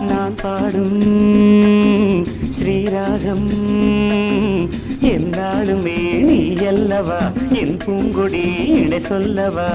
நான் பாடும் ஸ்ரீராகம் என்னாலுமே நீ அல்லவா என் பூங்கொடி இடை சொல்லவா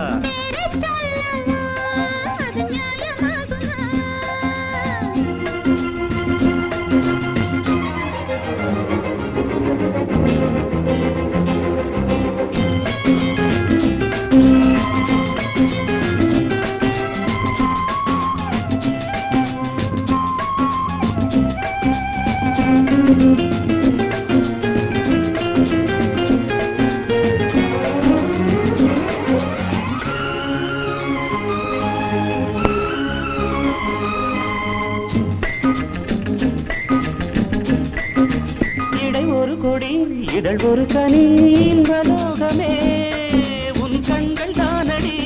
இதழ் ஒரு கனி இன்பலோகமே உன் கண்கள் தானடி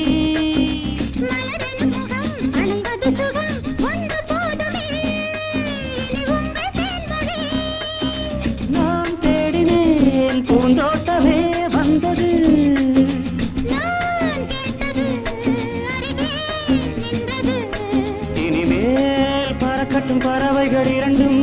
நான் தேடினேன் பூந்தோட்டமே வந்தது இனிமேல் பறக்கட்டும் பறவைகள் இரண்டும்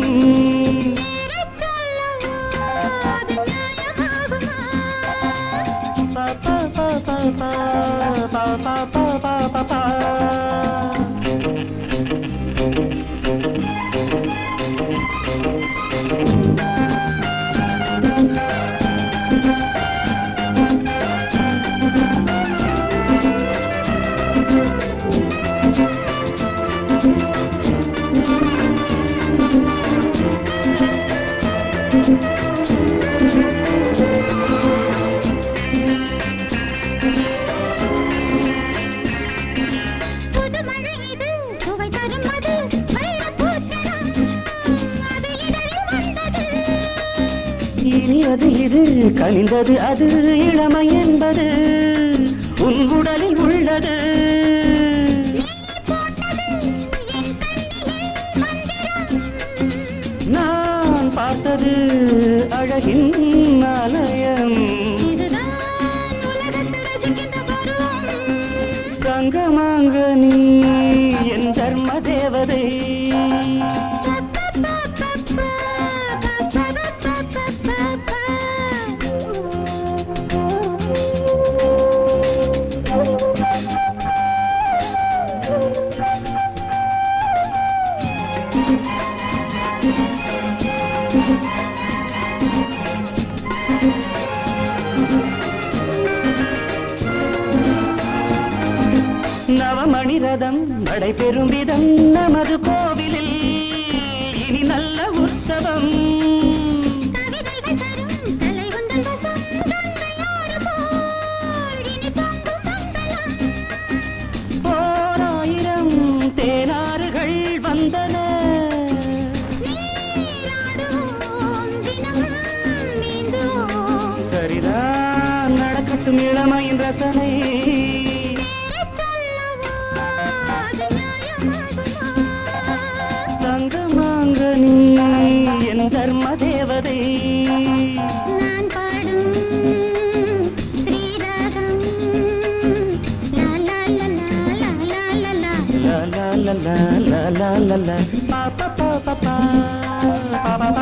இனியது இது கனிந்தது அது இளமை என்பது உன் உடலில் உள்ளது நான் பார்த்தது அழகின் ஆலயம் தங்கமாங்க நீ என் தர்ம தேவதை நவமணி ரதம் நடைபெறும் விதம் நமது கோவிலில் இனி நல்ல உற்சவம் ஓராயிரம் தேனாறுகள் வந்தன சரிதான் நடக்கட்டும் இளமையின் ரசனை தங்கமாங்க நீ என் தர்ம தேவதை நான் பாடும் ஸ்ரீராகம் லா லா லா லா லா லா லா லா லா லா லா லா லா லா பா பா பா பா பா